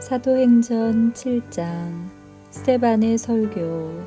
사도행전 7장 스데반의 설교.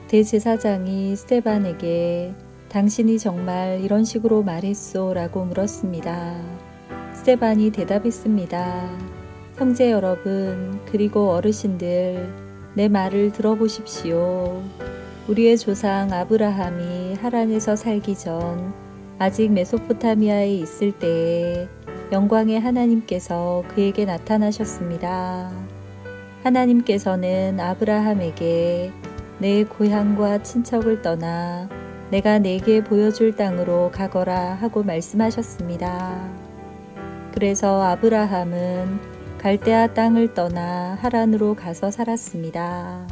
대제사장이 스데반에게 당신이 정말 이런 식으로 말했소? 라고 물었습니다. 스데반이 대답했습니다. 형제 여러분, 그리고 어르신들, 내 말을 들어보십시오. 우리의 조상 아브라함이 하란에서 살기 전 아직 메소포타미아에 있을 때에 영광의 하나님께서 그에게 나타나셨습니다. 하나님께서는 아브라함에게 내 고향과 친척을 떠나 내가 네게 보여줄 땅으로 가거라 하고 말씀하셨습니다. 그래서 아브라함은 갈대아 땅을 떠나 하란으로 가서 살았습니다.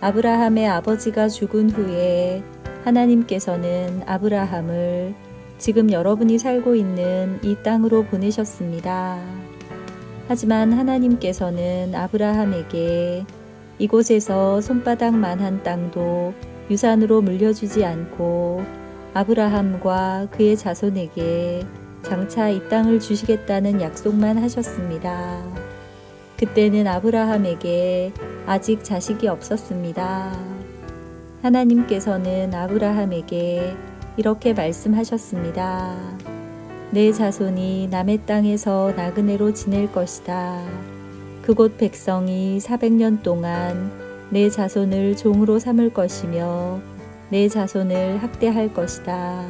아브라함의 아버지가 죽은 후에 하나님께서는 아브라함을 지금 여러분이 살고 있는 이 땅으로 보내셨습니다. 하지만 하나님께서는 아브라함에게 이곳에서 손바닥만한 땅도 유산으로 물려주지 않고 아브라함과 그의 자손에게 장차 이 땅을 주시겠다는 약속만 하셨습니다. 그때는 아브라함에게 아직 자식이 없었습니다. 하나님께서는 아브라함에게 이렇게 말씀하셨습니다. 내 자손이 남의 땅에서 나그네로 지낼 것이다. 그곳 백성이 400년 동안 내 자손을 종으로 삼을 것이며 내 자손을 학대할 것이다.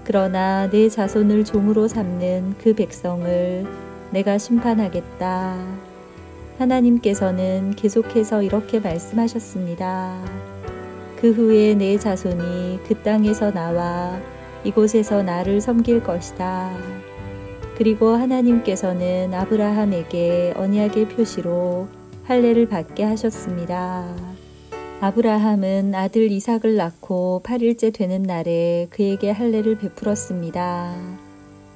그러나 내 자손을 종으로 삼는 그 백성을 내가 심판하겠다. 하나님께서는 계속해서 이렇게 말씀하셨습니다. 그 후에 내 자손이 그 땅에서 나와 이곳에서 나를 섬길 것이다. 그리고 하나님께서는 아브라함에게 언약의 표시로 할례를 받게 하셨습니다. 아브라함은 아들 이삭을 낳고 8일째 되는 날에 그에게 할례를 베풀었습니다.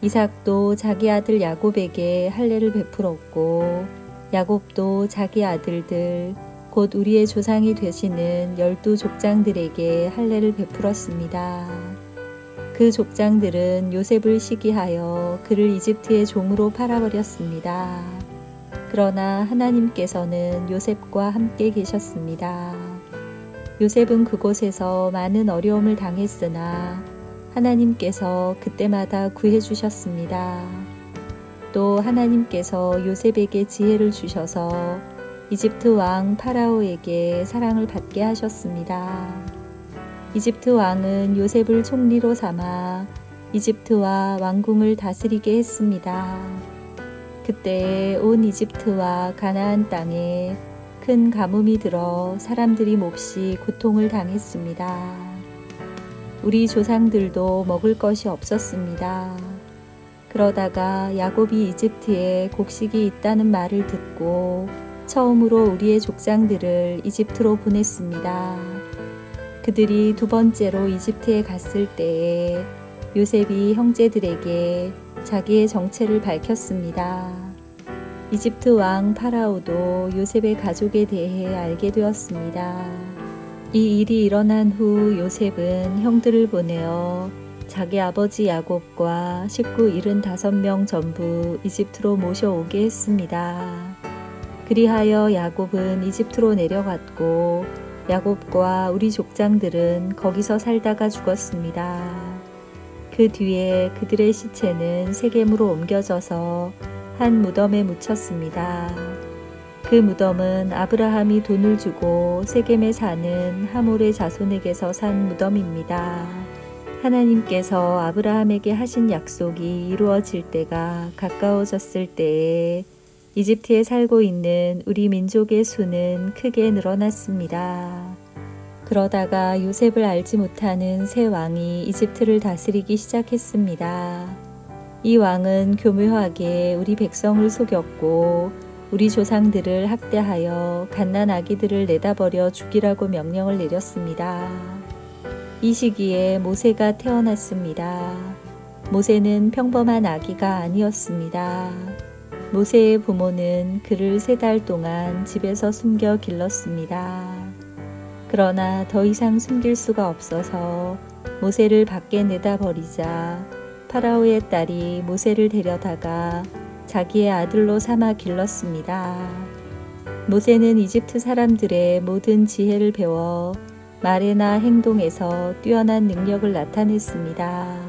이삭도 자기 아들 야곱에게 할례를 베풀었고 야곱도 자기 아들들 곧 우리의 조상이 되시는 12족장들에게 할례를 베풀었습니다. 그 족장들은 요셉을 시기하여 그를 이집트의 종으로 팔아버렸습니다. 그러나 하나님께서는 요셉과 함께 계셨습니다. 요셉은 그곳에서 많은 어려움을 당했으나 하나님께서 그때마다 구해주셨습니다. 또 하나님께서 요셉에게 지혜를 주셔서 이집트 왕 파라오에게 사랑을 받게 하셨습니다. 이집트 왕은 요셉을 총리로 삼아 이집트와 왕궁을 다스리게 했습니다. 그때 온 이집트와 가나안 땅에 큰 가뭄이 들어 사람들이 몹시 고통을 당했습니다. 우리 조상들도 먹을 것이 없었습니다. 그러다가 야곱이 이집트에 곡식이 있다는 말을 듣고 처음으로 우리의 족장들을 이집트로 보냈습니다. 그들이 두 번째로 이집트에 갔을 때에 요셉이 형제들에게 자기의 정체를 밝혔습니다. 이집트 왕 파라오도 요셉의 가족에 대해 알게 되었습니다. 이 일이 일어난 후 요셉은 형들을 보내어 자기 아버지 야곱과 식구 75명 전부 이집트로 모셔오게 했습니다. 그리하여 야곱은 이집트로 내려갔고 야곱과 우리 족장들은 거기서 살다가 죽었습니다. 그 뒤에 그들의 시체는 세겜으로 옮겨져서 한 무덤에 묻혔습니다. 그 무덤은 아브라함이 돈을 주고 세겜에 사는 하몰의 자손에게서 산 무덤입니다. 하나님께서 아브라함에게 하신 약속이 이루어질 때가 가까워졌을 때에 이집트에 살고 있는 우리 민족의 수는 크게 늘어났습니다. 그러다가 요셉을 알지 못하는 새 왕이 이집트를 다스리기 시작했습니다. 이 왕은 교묘하게 우리 백성을 속였고 우리 조상들을 학대하여 갓난 아기들을 내다버려 죽이라고 명령을 내렸습니다. 이 시기에 모세가 태어났습니다. 모세는 평범한 아기가 아니었습니다. 모세의 부모는 그를 3달 동안 집에서 숨겨 길렀습니다. 그러나 더 이상 숨길 수가 없어서 모세를 밖에 내다버리자 파라오의 딸이 모세를 데려다가 자기의 아들로 삼아 길렀습니다. 모세는 이집트 사람들의 모든 지혜를 배워 말이나 행동에서 뛰어난 능력을 나타냈습니다.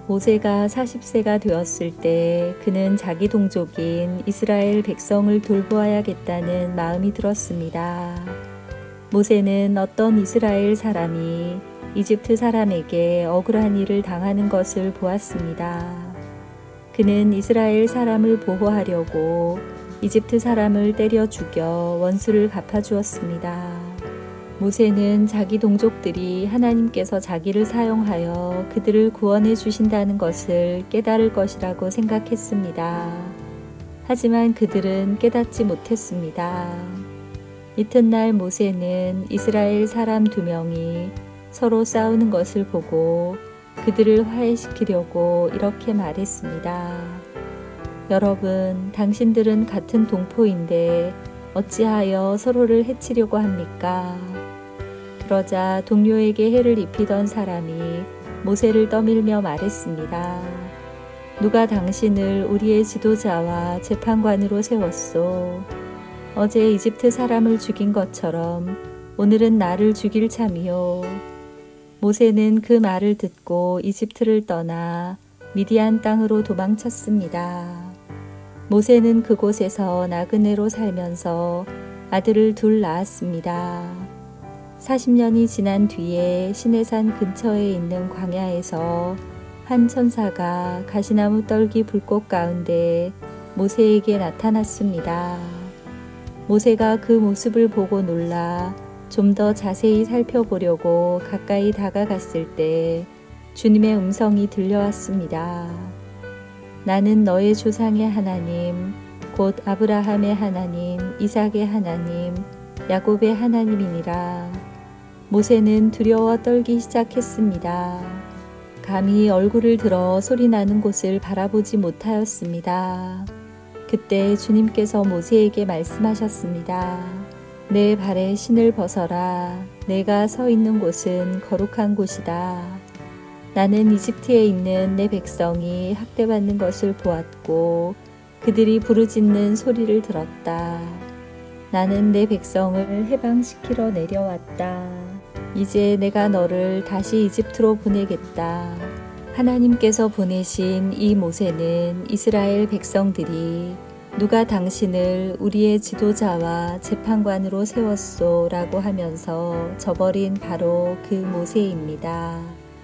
모세가 40세가 되었을 때 그는 자기 동족인 이스라엘 백성을 돌보아야겠다는 마음이 들었습니다. 모세는 어떤 이스라엘 사람이 이집트 사람에게 억울한 일을 당하는 것을 보았습니다. 그는 이스라엘 사람을 보호하려고 이집트 사람을 때려 죽여 원수를 갚아주었습니다. 모세는 자기 동족들이 하나님께서 자기를 사용하여 그들을 구원해 주신다는 것을 깨달을 것이라고 생각했습니다. 하지만 그들은 깨닫지 못했습니다. 이튿날 모세는 이스라엘 사람 2명이 서로 싸우는 것을 보고 그들을 화해시키려고 이렇게 말했습니다. 여러분, 당신들은 같은 동포인데 어찌하여 서로를 해치려고 합니까? 그러자 동료에게 해를 입히던 사람이 모세를 떠밀며 말했습니다. 누가 당신을 우리의 지도자와 재판관으로 세웠소? 어제 이집트 사람을 죽인 것처럼 오늘은 나를 죽일 참이요. 모세는 그 말을 듣고 이집트를 떠나 미디안 땅으로 도망쳤습니다. 모세는 그곳에서 나그네로 살면서 아들을 2 낳았습니다. 40년이 지난 뒤에 시내산 근처에 있는 광야에서 한 천사가 가시나무 떨기 불꽃 가운데 모세에게 나타났습니다. 모세가 그 모습을 보고 놀라 좀 더 자세히 살펴보려고 가까이 다가갔을 때 주님의 음성이 들려왔습니다. 나는 너의 조상의 하나님, 곧 아브라함의 하나님, 이삭의 하나님, 야곱의 하나님이니라. 모세는 두려워 떨기 시작했습니다. 감히 얼굴을 들어 소리나는 곳을 바라보지 못하였습니다. 그때 주님께서 모세에게 말씀하셨습니다. 내 발에 신을 벗어라. 내가 서 있는 곳은 거룩한 곳이다. 나는 이집트에 있는 내 백성이 학대받는 것을 보았고 그들이 부르짖는 소리를 들었다. 나는 내 백성을 해방시키러 내려왔다. 이제 내가 너를 다시 이집트로 보내겠다. 하나님께서 보내신 이 모세는 이스라엘 백성들이 누가 당신을 우리의 지도자와 재판관으로 세웠소 라고 하면서 저버린 바로 그 모세입니다.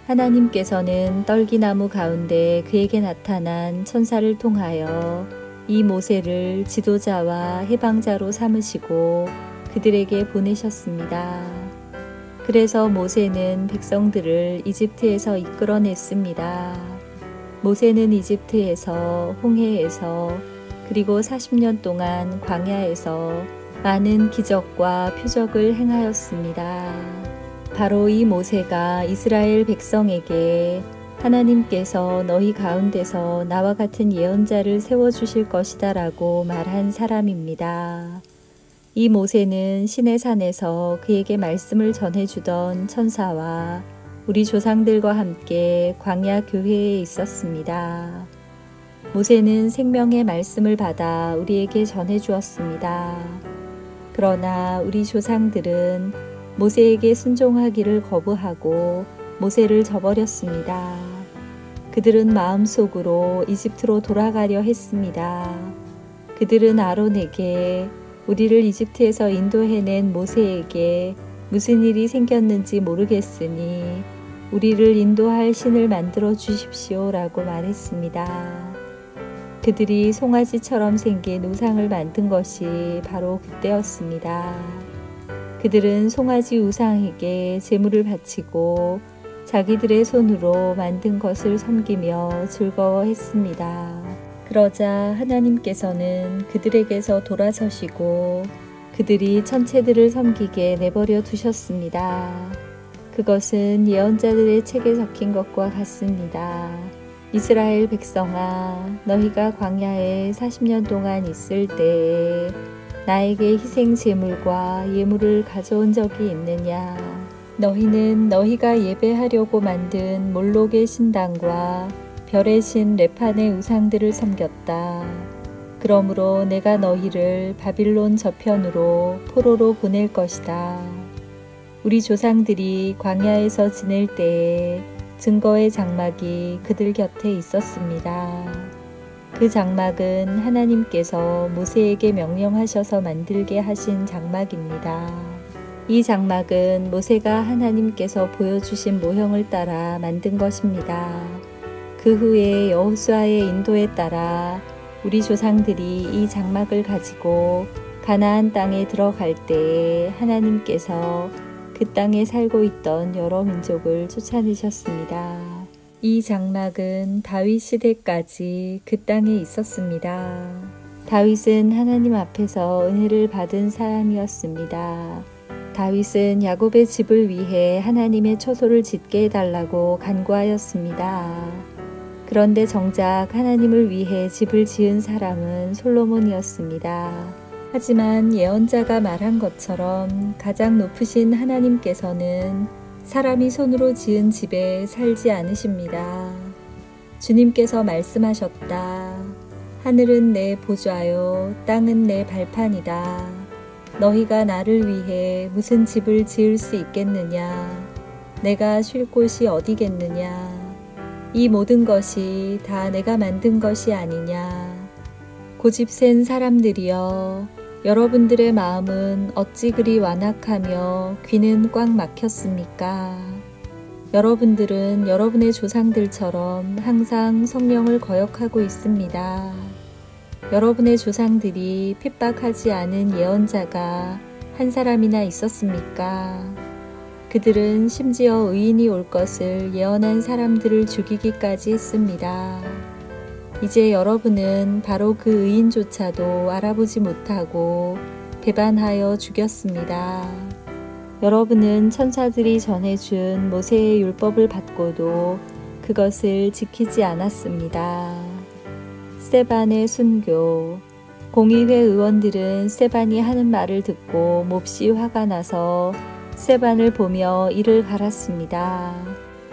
하나님께서는 떨기나무 가운데 그에게 나타난 천사를 통하여 이 모세를 지도자와 해방자로 삼으시고 그들에게 보내셨습니다. 그래서 모세는 백성들을 이집트에서 이끌어냈습니다. 모세는 이집트에서, 홍해에서, 그리고 40년 동안 광야에서 많은 기적과 표적을 행하였습니다. 바로 이 모세가 이스라엘 백성에게 하나님께서 너희 가운데서 나와 같은 예언자를 세워주실 것이다 라고 말한 사람입니다. 이 모세는 시내산에서 그에게 말씀을 전해주던 천사와 우리 조상들과 함께 광야 교회에 있었습니다. 모세는 생명의 말씀을 받아 우리에게 전해주었습니다. 그러나 우리 조상들은 모세에게 순종하기를 거부하고 모세를 저버렸습니다. 그들은 마음속으로 이집트로 돌아가려 했습니다. 그들은 아론에게 우리를 이집트에서 인도해낸 모세에게 무슨 일이 생겼는지 모르겠으니 우리를 인도할 신을 만들어 주십시오 라고 말했습니다. 그들이 송아지처럼 생긴 우상을 만든 것이 바로 그때였습니다. 그들은 송아지 우상에게 제물을 바치고 자기들의 손으로 만든 것을 섬기며 즐거워했습니다. 그러자 하나님께서는 그들에게서 돌아서시고 그들이 천체들을 섬기게 내버려 두셨습니다. 그것은 예언자들의 책에 적힌 것과 같습니다. 이스라엘 백성아, 너희가 광야에 40년 동안 있을 때에 나에게 희생 제물과 예물을 가져온 적이 있느냐? 너희는 너희가 예배하려고 만든 몰록의 신당과 별의 신 레판의 우상들을 섬겼다. 그러므로 내가 너희를 바빌론 저편으로 포로로 보낼 것이다. 우리 조상들이 광야에서 지낼 때에 증거의 장막이 그들 곁에 있었습니다. 그 장막은 하나님께서 모세에게 명령하셔서 만들게 하신 장막입니다. 이 장막은 모세가 하나님께서 보여주신 모형을 따라 만든 것입니다. 그 후에 여호수아의 인도에 따라 우리 조상들이 이 장막을 가지고 가나안 땅에 들어갈 때에 하나님께서 그 땅에 살고 있던 여러 민족을 쫓아내셨습니다. 이 장막은 다윗 시대까지 그 땅에 있었습니다. 다윗은 하나님 앞에서 은혜를 받은 사람이었습니다. 다윗은 야곱의 집을 위해 하나님의 처소를 짓게 해달라고 간구하였습니다. 그런데 정작 하나님을 위해 집을 지은 사람은 솔로몬이었습니다. 하지만 예언자가 말한 것처럼 가장 높으신 하나님께서는 사람이 손으로 지은 집에 살지 않으십니다. 주님께서 말씀하셨다. 하늘은 내 보좌요, 땅은 내 발판이다. 너희가 나를 위해 무슨 집을 지을 수 있겠느냐? 내가 쉴 곳이 어디겠느냐? 이 모든 것이 다 내가 만든 것이 아니냐? 고집센 사람들이여, 여러분들의 마음은 어찌 그리 완악하며 귀는 꽉 막혔습니까? 여러분들은 여러분의 조상들처럼 항상 성령을 거역하고 있습니다. 여러분의 조상들이 핍박하지 않은 예언자가 한 사람이나 있었습니까? 그들은 심지어 의인이 올 것을 예언한 사람들을 죽이기까지 했습니다. 이제 여러분은 바로 그 의인조차도 알아보지 못하고 배반하여 죽였습니다. 여러분은 천사들이 전해준 모세의 율법을 받고도 그것을 지키지 않았습니다. 스데반의 순교. 공의회 의원들은 스데반이 하는 말을 듣고 몹시 화가 나서 스데반을 보며 이를 갈았습니다.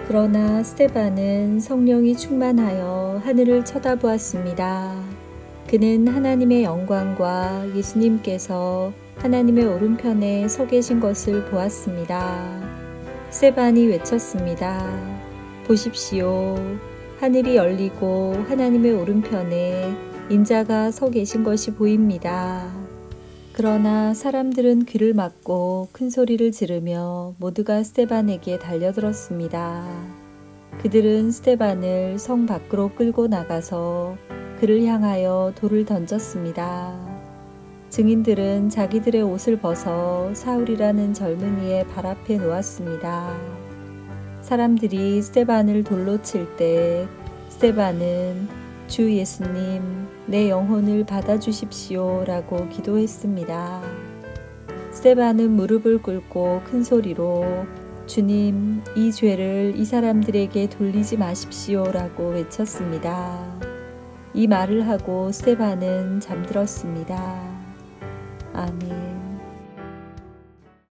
그러나 스데반은 성령이 충만하여 하늘을 쳐다보았습니다. 그는 하나님의 영광과 예수님께서 하나님의 오른편에 서 계신 것을 보았습니다. 스데반이 외쳤습니다. 보십시오. 하늘이 열리고 하나님의 오른편에 인자가 서 계신 것이 보입니다. 그러나 사람들은 귀를 막고 큰 소리를 지르며 모두가 스데반에게 달려들었습니다. 그들은 스데반을 성 밖으로 끌고 나가서 그를 향하여 돌을 던졌습니다. 증인들은 자기들의 옷을 벗어 사울이라는 젊은이의 발 앞에 놓았습니다. 사람들이 스데반을 돌로 칠 때 스데반은 주 예수님, 내 영혼을 받아주십시오 라고 기도했습니다. 스데반은 무릎을 꿇고 큰 소리로 주님, 이 죄를 이 사람들에게 돌리지 마십시오 라고 외쳤습니다. 이 말을 하고 스데반은 잠들었습니다. 아멘.